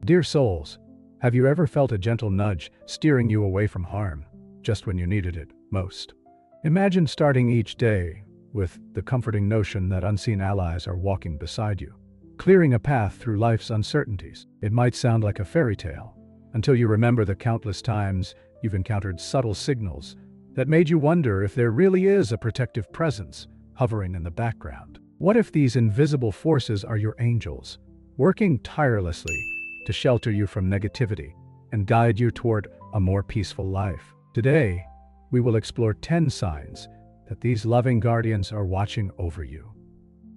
Dear souls, have you ever felt a gentle nudge steering you away from harm, just when you needed it most? Imagine starting each day with the comforting notion that unseen allies are walking beside you, clearing a path through life's uncertainties. It might sound like a fairy tale, until you remember the countless times you've encountered subtle signals that made you wonder if there really is a protective presence hovering in the background. What if these invisible forces are your angels, working tirelessly to shelter you from negativity and guide you toward a more peaceful life? Today, we will explore 10 signs that these loving guardians are watching over you.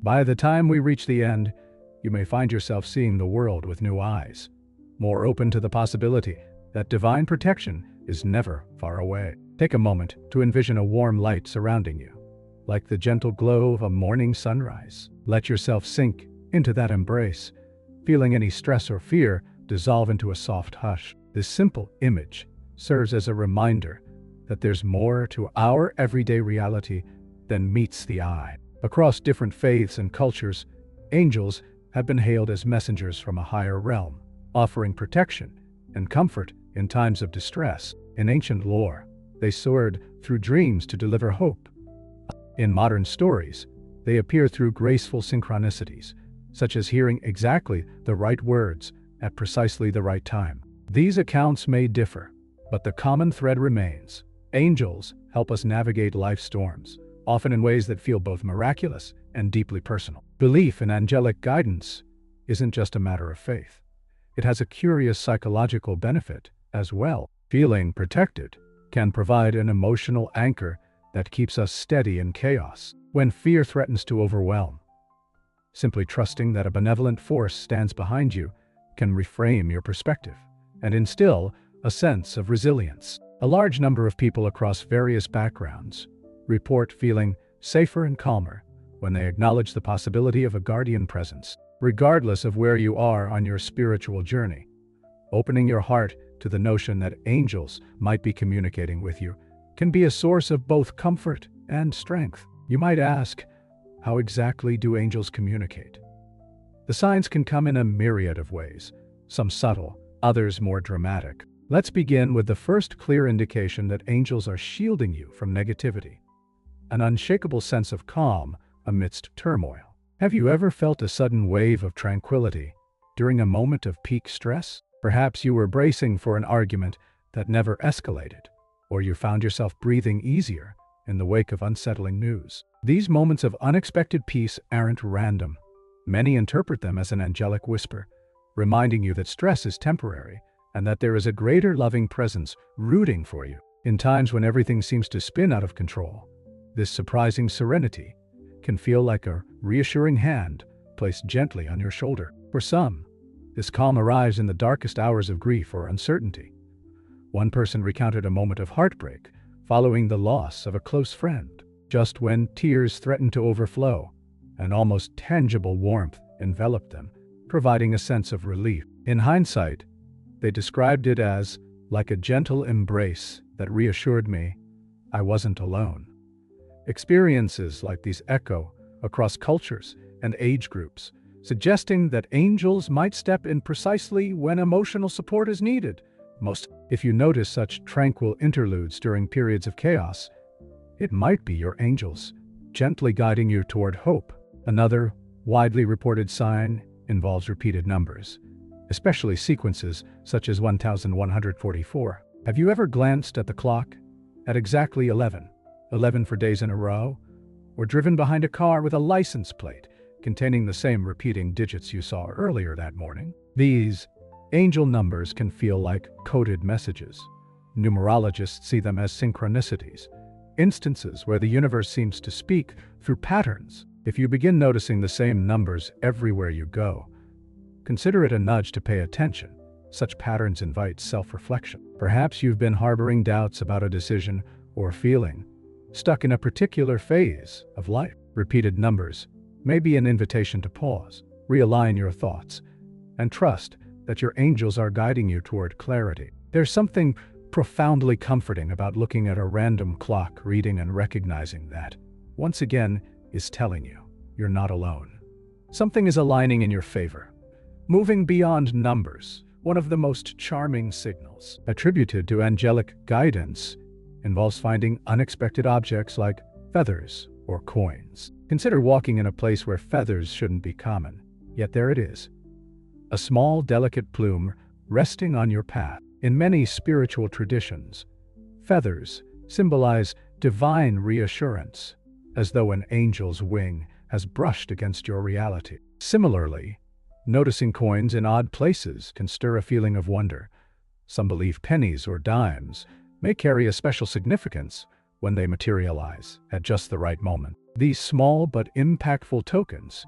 By the time we reach the end, you may find yourself seeing the world with new eyes, more open to the possibility that divine protection is never far away. Take a moment to envision a warm light surrounding you, like the gentle glow of a morning sunrise. Let yourself sink into that embrace, feeling any stress or fear dissolve into a soft hush. This simple image serves as a reminder that there's more to our everyday reality than meets the eye. Across different faiths and cultures, angels have been hailed as messengers from a higher realm, offering protection and comfort in times of distress. In ancient lore, they soared through dreams to deliver hope. In modern stories, they appear through graceful synchronicities, such as hearing exactly the right words at precisely the right time. These accounts may differ, but the common thread remains. Angels help us navigate life's storms, often in ways that feel both miraculous and deeply personal. Belief in angelic guidance isn't just a matter of faith. It has a curious psychological benefit as well. Feeling protected can provide an emotional anchor that keeps us steady in chaos. When fear threatens to overwhelm, simply trusting that a benevolent force stands behind you can reframe your perspective and instill a sense of resilience. A large number of people across various backgrounds report feeling safer and calmer when they acknowledge the possibility of a guardian presence. Regardless of where you are on your spiritual journey, opening your heart to the notion that angels might be communicating with you can be a source of both comfort and strength. You might ask, how exactly do angels communicate? The signs can come in a myriad of ways, some subtle, others more dramatic. Let's begin with the first clear indication that angels are shielding you from negativity: an unshakable sense of calm amidst turmoil. Have you ever felt a sudden wave of tranquility during a moment of peak stress? Perhaps you were bracing for an argument that never escalated, or you found yourself breathing easier in the wake of unsettling news. These moments of unexpected peace aren't random. Many interpret them as an angelic whisper, reminding you that stress is temporary and that there is a greater loving presence rooting for you. In times when everything seems to spin out of control, this surprising serenity can feel like a reassuring hand placed gently on your shoulder. For some, this calm arrives in the darkest hours of grief or uncertainty. One person recounted a moment of heartbreak following the loss of a close friend. Just when tears threatened to overflow, an almost tangible warmth enveloped them, providing a sense of relief. In hindsight, they described it as like a gentle embrace that reassured me I wasn't alone. Experiences like these echo across cultures and age groups, suggesting that angels might step in precisely when emotional support is needed. If you notice such tranquil interludes during periods of chaos, it might be your angels gently guiding you toward hope. Another widely reported sign involves repeated numbers, especially sequences such as 1144. Have you ever glanced at the clock at exactly 11 for days in a row, or driven behind a car with a license plate containing the same repeating digits you saw earlier that morning? These angel numbers can feel like coded messages. Numerologists see them as synchronicities, instances where the universe seems to speak through patterns. If you begin noticing the same numbers everywhere you go, consider it a nudge to pay attention. Such patterns invite self-reflection. Perhaps you've been harboring doubts about a decision or feeling stuck in a particular phase of life. Repeated numbers may be an invitation to pause, realign your thoughts, and trust that your angels are guiding you toward clarity. There's something profoundly comforting about looking at a random clock reading and recognizing that, once again, is telling you you're not alone. Something is aligning in your favor, moving beyond numbers, One of the most charming signals attributed to angelic guidance involves finding unexpected objects like feathers or coins. Consider walking in a place where feathers shouldn't be common, yet there it is. A small, delicate plume resting on your path. In many spiritual traditions, feathers symbolize divine reassurance, as though an angel's wing has brushed against your reality. Similarly, noticing coins in odd places can stir a feeling of wonder. Some believe pennies or dimes may carry a special significance when they materialize at just the right moment. These small but impactful tokens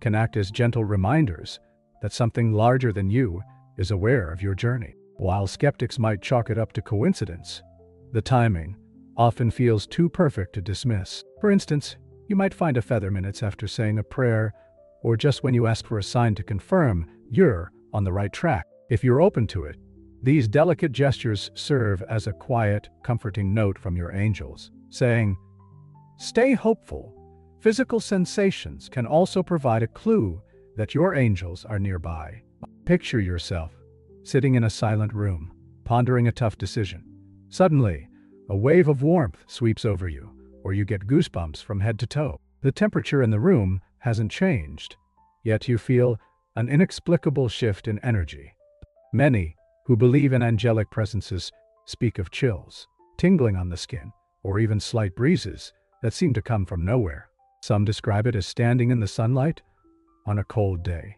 can act as gentle reminders that something larger than you is aware of your journey. While skeptics might chalk it up to coincidence, the timing often feels too perfect to dismiss. For instance, you might find a feather minutes after saying a prayer, or just when you ask for a sign to confirm you're on the right track. If you're open to it, these delicate gestures serve as a quiet, comforting note from your angels, saying, "Stay hopeful." Physical sensations can also provide a clue that your angels are nearby. Picture yourself sitting in a silent room, pondering a tough decision. Suddenly, a wave of warmth sweeps over you, or you get goosebumps from head to toe. The temperature in the room hasn't changed, yet you feel an inexplicable shift in energy. Many who believe in angelic presences speak of chills, tingling on the skin, or even slight breezes that seem to come from nowhere. Some describe it as standing in the sunlight on a cold day,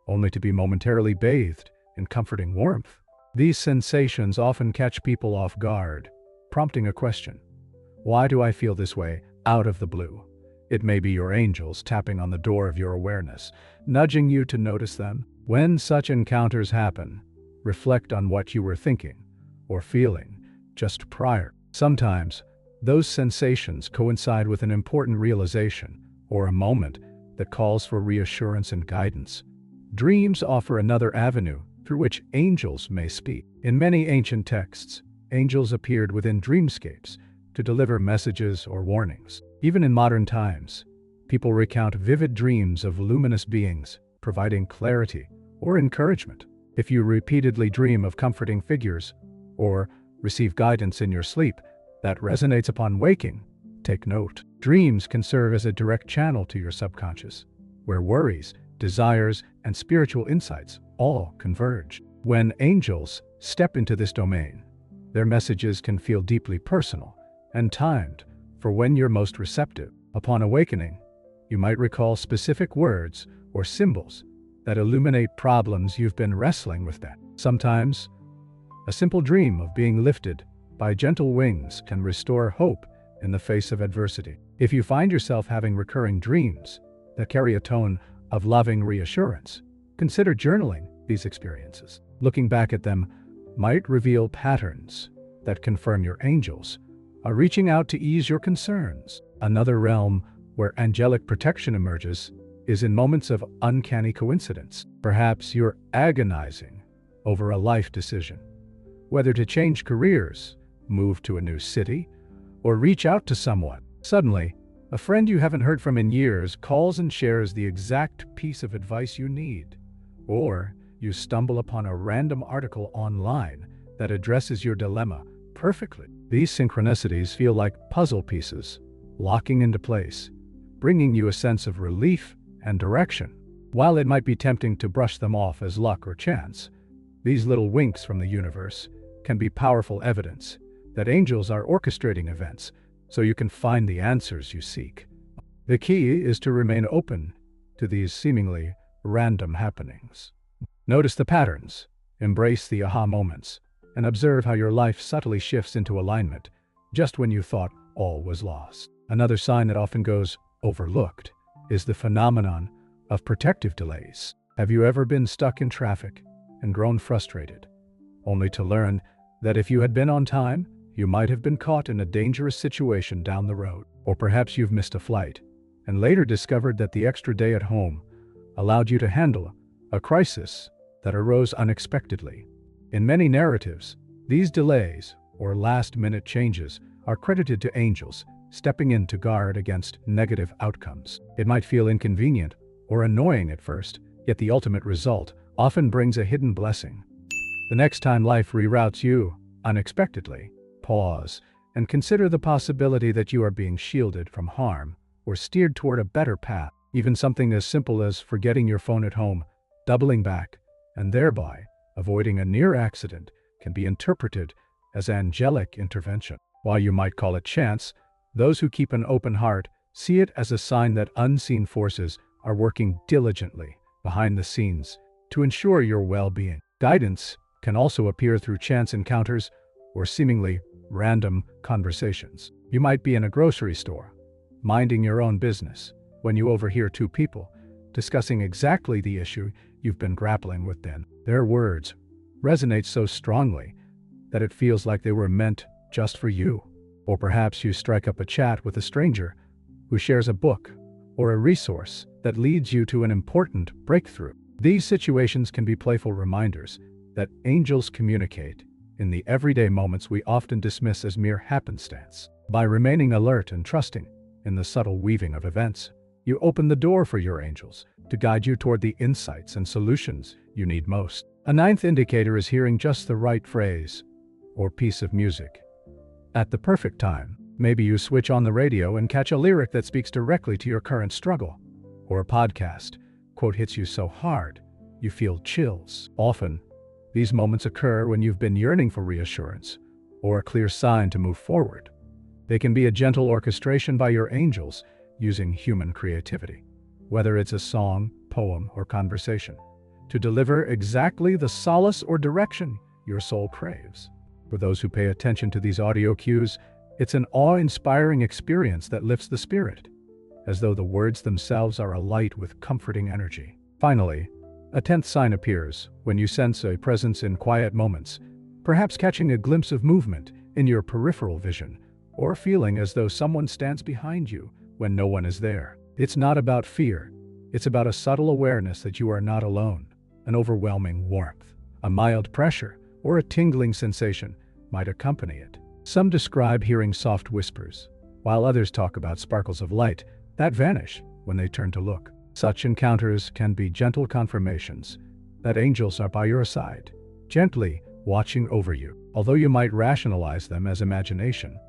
only to be momentarily bathed in comforting warmth. These sensations often catch people off guard, prompting a question. Why do I feel this way out of the blue? It may be your angels tapping on the door of your awareness, nudging you to notice them. When such encounters happen, reflect on what you were thinking or feeling just prior. Sometimes, those sensations coincide with an important realization or a moment that calls for reassurance and guidance. Dreams offer another avenue through which angels may speak. In many ancient texts, angels appeared within dreamscapes to deliver messages or warnings. Even in modern times, people recount vivid dreams of luminous beings, providing clarity or encouragement. If you repeatedly dream of comforting figures or receive guidance in your sleep that resonates upon waking, take note. Dreams can serve as a direct channel to your subconscious, where worries, desires, and spiritual insights all converge. When angels step into this domain, their messages can feel deeply personal and timed for when you're most receptive. Upon awakening, you might recall specific words or symbols that illuminate problems you've been wrestling with. Sometimes, a simple dream of being lifted by gentle wings can restore hope in the face of adversity. If you find yourself having recurring dreams that carry a tone of loving reassurance, consider journaling these experiences. Looking back at them might reveal patterns that confirm your angels are reaching out to ease your concerns. Another realm where angelic protection emerges is in moments of uncanny coincidence. Perhaps you're agonizing over a life decision, whether to change careers, move to a new city, or reach out to someone. Suddenly, a friend you haven't heard from in years calls and shares the exact piece of advice you need. Or you stumble upon a random article online that addresses your dilemma perfectly. These synchronicities feel like puzzle pieces, locking into place, bringing you a sense of relief and direction. While it might be tempting to brush them off as luck or chance, these little winks from the universe can be powerful evidence that angels are orchestrating events so you can find the answers you seek. The key is to remain open to these seemingly random happenings. Notice the patterns, embrace the aha moments, and observe how your life subtly shifts into alignment just when you thought all was lost. Another sign that often goes overlooked is the phenomenon of protective delays. Have you ever been stuck in traffic and grown frustrated, only to learn that if you had been on time, you might have been caught in a dangerous situation down the road? Or perhaps you've missed a flight and later discovered that the extra day at home allowed you to handle a crisis that arose unexpectedly. In many narratives, these delays or last-minute changes are credited to angels stepping in to guard against negative outcomes. It might feel inconvenient or annoying at first, yet the ultimate result often brings a hidden blessing. The next time life reroutes you unexpectedly, pause and consider the possibility that you are being shielded from harm or steered toward a better path. Even something as simple as forgetting your phone at home, doubling back, and thereby avoiding a near accident can be interpreted as angelic intervention. While you might call it chance, those who keep an open heart see it as a sign that unseen forces are working diligently behind the scenes to ensure your well-being. Guidance can also appear through chance encounters or seemingly random conversations. You might be in a grocery store, minding your own business, when you overhear two people discussing exactly the issue you've been grappling with. Then their words resonate so strongly that it feels like they were meant just for you. Or perhaps you strike up a chat with a stranger who shares a book or a resource that leads you to an important breakthrough. These situations can be playful reminders that angels communicate in the everyday moments we often dismiss as mere happenstance. By remaining alert and trusting in the subtle weaving of events, you open the door for your angels to guide you toward the insights and solutions you need most. A ninth indicator is hearing just the right phrase or piece of music at the perfect time. Maybe you switch on the radio and catch a lyric that speaks directly to your current struggle, or a podcast quote hits you so hard you feel chills. Often, these moments occur when you've been yearning for reassurance or a clear sign to move forward. They can be a gentle orchestration by your angels using human creativity, whether it's a song, poem, or conversation, to deliver exactly the solace or direction your soul craves. For those who pay attention to these audio cues, it's an awe-inspiring experience that lifts the spirit, as though the words themselves are alight with comforting energy. Finally, a 10th sign appears when you sense a presence in quiet moments, perhaps catching a glimpse of movement in your peripheral vision, or feeling as though someone stands behind you when no one is there. It's not about fear, it's about a subtle awareness that you are not alone. An overwhelming warmth, a mild pressure, or a tingling sensation might accompany it. Some describe hearing soft whispers, while others talk about sparkles of light that vanish when they turn to look. Such encounters can be gentle confirmations that angels are by your side, gently watching over you. Although you might rationalize them as imagination,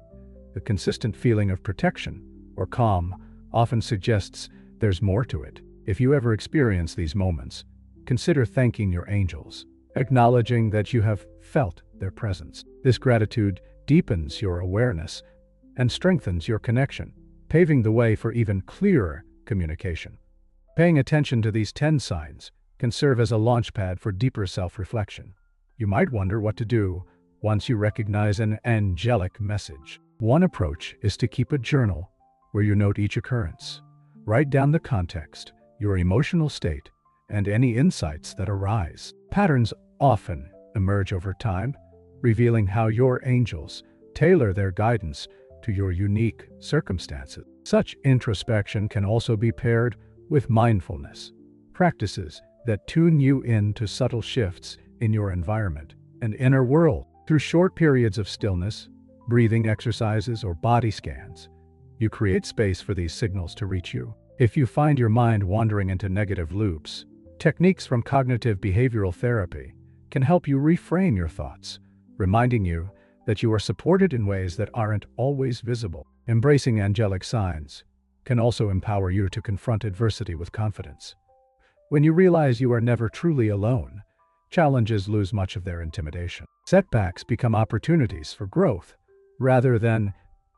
the consistent feeling of protection or calm often suggests there's more to it. If you ever experience these moments, consider thanking your angels, acknowledging that you have felt their presence. This gratitude deepens your awareness and strengthens your connection, paving the way for even clearer communication. Paying attention to these 10 signs can serve as a launchpad for deeper self-reflection. You might wonder what to do once you recognize an angelic message. One approach is to keep a journal where you note each occurrence. Write down the context, your emotional state, and any insights that arise. Patterns often emerge over time, revealing how your angels tailor their guidance to your unique circumstances. Such introspection can also be paired with mindfulness, practices that tune you in to subtle shifts in your environment and inner world. Through short periods of stillness, breathing exercises, or body scans, you create space for these signals to reach you. If you find your mind wandering into negative loops, techniques from cognitive behavioral therapy can help you reframe your thoughts, reminding you that you are supported in ways that aren't always visible. Embracing angelic signs can also empower you to confront adversity with confidence. When you realize you are never truly alone, challenges lose much of their intimidation. Setbacks become opportunities for growth, rather than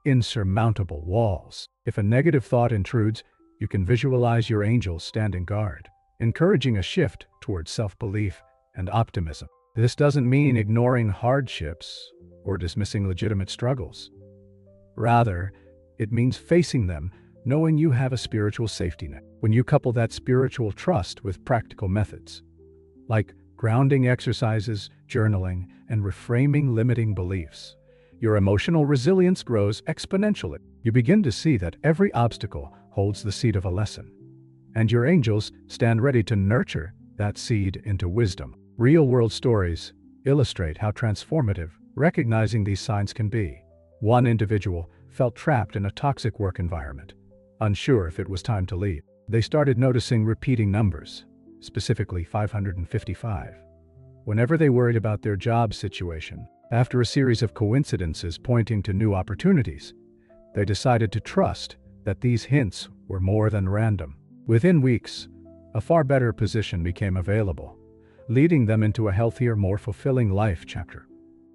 insurmountable walls. If a negative thought intrudes, you can visualize your angels standing guard, encouraging a shift towards self-belief and optimism. This doesn't mean ignoring hardships or dismissing legitimate struggles. Rather, it means facing them, knowing you have a spiritual safety net. When you couple that spiritual trust with practical methods, like grounding exercises, journaling, and reframing limiting beliefs, your emotional resilience grows exponentially. You begin to see that every obstacle holds the seed of a lesson, and your angels stand ready to nurture that seed into wisdom. Real-world stories illustrate how transformative recognizing these signs can be. One individual felt trapped in a toxic work environment, unsure if it was time to leave. They started noticing repeating numbers, specifically 555, whenever they worried about their job situation. After a series of coincidences pointing to new opportunities, they decided to trust that these hints were more than random. Within weeks, a far better position became available, leading them into a healthier, more fulfilling life chapter.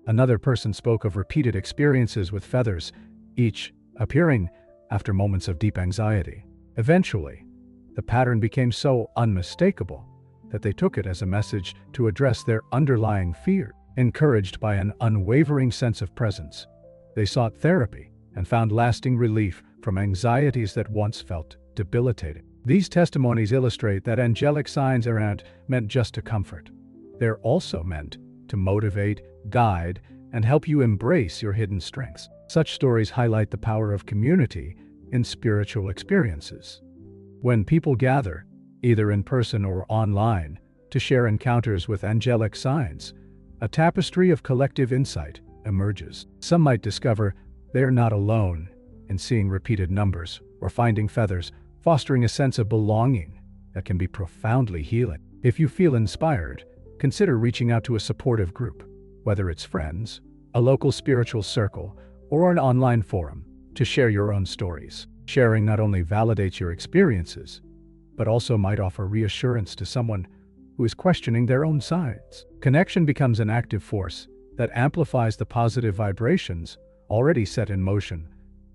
Another person spoke of repeated experiences with feathers, each appearing after moments of deep anxiety. Eventually, the pattern became so unmistakable that they took it as a message to address their underlying fear. Encouraged by an unwavering sense of presence, they sought therapy and found lasting relief from anxieties that once felt debilitating. These testimonies illustrate that angelic signs aren't meant just to comfort. They're also meant to motivate, guide, and help you embrace your hidden strengths. Such stories highlight the power of community in spiritual experiences. When people gather, either in person or online, to share encounters with angelic signs, a tapestry of collective insight emerges. Some might discover they are not alone in seeing repeated numbers or finding feathers, fostering a sense of belonging that can be profoundly healing. If you feel inspired, consider reaching out to a supportive group, whether it's friends, a local spiritual circle, or an online forum, to share your own stories. Sharing not only validates your experiences, but also might offer reassurance to someone who is questioning their own signs. Connection becomes an active force that amplifies the positive vibrations already set in motion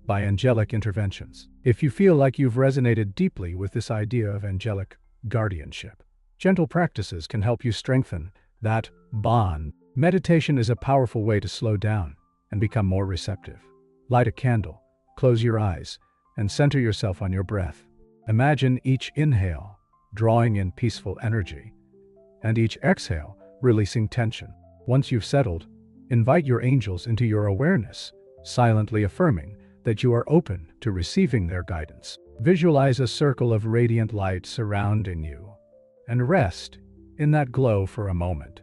by angelic interventions. If you feel like you've resonated deeply with this idea of angelic guardianship, gentle practices can help you strengthen that bond. Meditation is a powerful way to slow down and become more receptive. Light a candle, close your eyes, and center yourself on your breath. Imagine each inhale drawing in peaceful energy, and each exhale releasing tension. Once you've settled, invite your angels into your awareness, silently affirming that you are open to receiving their guidance. Visualize a circle of radiant light surrounding you, and rest in that glow for a moment.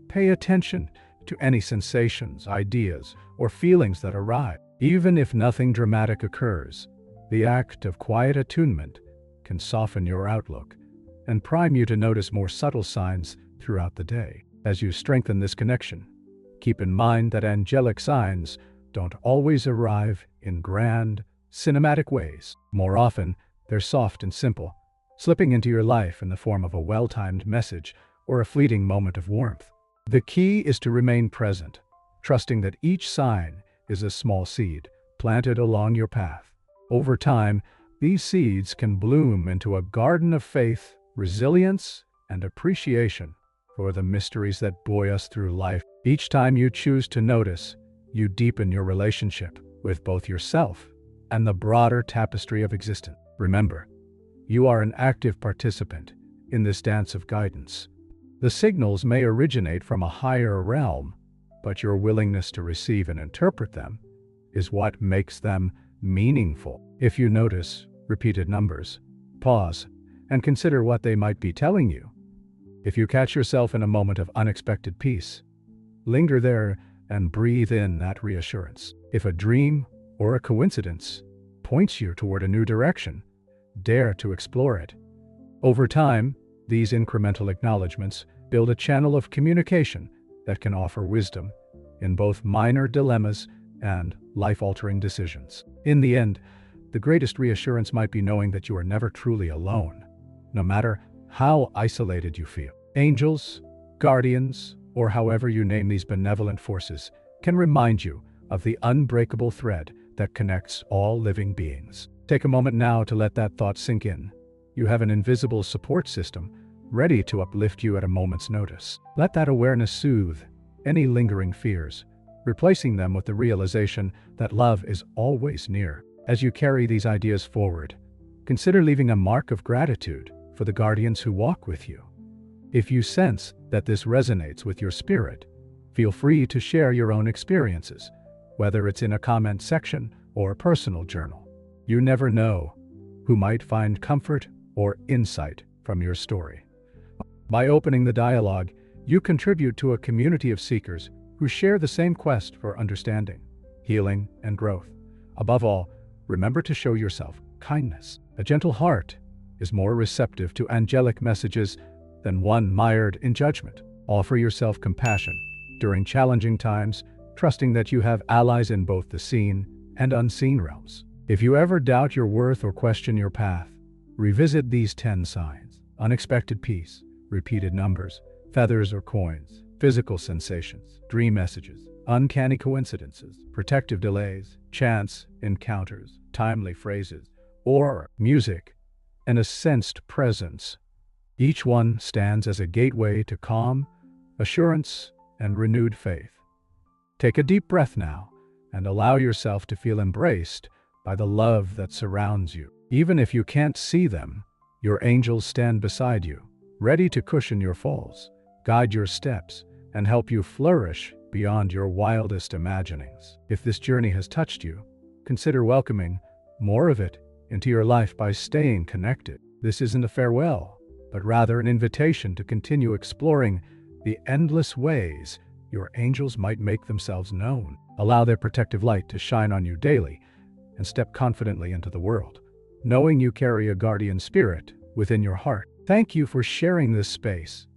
Pay attention to any sensations, ideas, or feelings that arise. Even if nothing dramatic occurs, the act of quiet attunement can soften your outlook and prime you to notice more subtle signs throughout the day. As you strengthen this connection, keep in mind that angelic signs don't always arrive in grand, cinematic ways. More often, they're soft and simple, slipping into your life in the form of a well-timed message or a fleeting moment of warmth. The key is to remain present, trusting that each sign is a small seed planted along your path. Over time, these seeds can bloom into a garden of faith, resilience, and appreciation for the mysteries that buoy us through life. Each time you choose to notice, you deepen your relationship with both yourself and the broader tapestry of existence. Remember, you are an active participant in this dance of guidance. The signals may originate from a higher realm, but your willingness to receive and interpret them is what makes them meaningful. If you notice repeated numbers, pause and consider what they might be telling you. If you catch yourself in a moment of unexpected peace, linger there and breathe in that reassurance. If a dream or a coincidence points you toward a new direction, dare to explore it. Over time, these incremental acknowledgments build a channel of communication that can offer wisdom in both minor dilemmas and life-altering decisions. In the end, the greatest reassurance might be knowing that you are never truly alone, no matter how isolated you feel. Angels, guardians, or however you name these benevolent forces, can remind you of the unbreakable thread that connects all living beings. Take a moment now to let that thought sink in. You have an invisible support system ready to uplift you at a moment's notice. Let that awareness soothe any lingering fears, replacing them with the realization that love is always near. As you carry these ideas forward, consider leaving a mark of gratitude for the guardians who walk with you. If you sense that this resonates with your spirit, feel free to share your own experiences, whether it's in a comment section or a personal journal. You never know who might find comfort or insight from your story. By opening the dialogue, you contribute to a community of seekers who share the same quest for understanding, healing, and growth. Above all, remember to show yourself kindness. A gentle heart is more receptive to angelic messages than one mired in judgment. Offer yourself compassion during challenging times, trusting that you have allies in both the seen and unseen realms. If you ever doubt your worth or question your path, revisit these 10 signs: unexpected peace, repeated numbers, feathers or coins, physical sensations, dream messages, uncanny coincidences, protective delays, chance encounters, timely phrases, or music, and a sensed presence. Each one stands as a gateway to calm, assurance, and renewed faith. Take a deep breath now and allow yourself to feel embraced by the love that surrounds you. Even if you can't see them, your angels stand beside you, ready to cushion your falls, guide your steps, and help you flourish beyond your wildest imaginings. If this journey has touched you, consider welcoming more of it into your life by staying connected. This isn't a farewell, but rather an invitation to continue exploring the endless ways your angels might make themselves known. Allow their protective light to shine on you daily and step confidently into the world, knowing you carry a guardian spirit within your heart. Thank you for sharing this space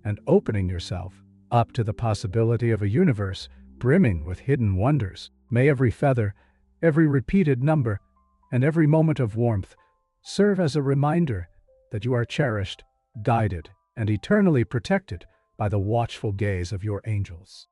and opening yourself up to the possibility of a universe brimming with hidden wonders. May every feather, every repeated number, and every moment of warmth serve as a reminder that you are cherished, guided, and eternally protected by the watchful gaze of your angels.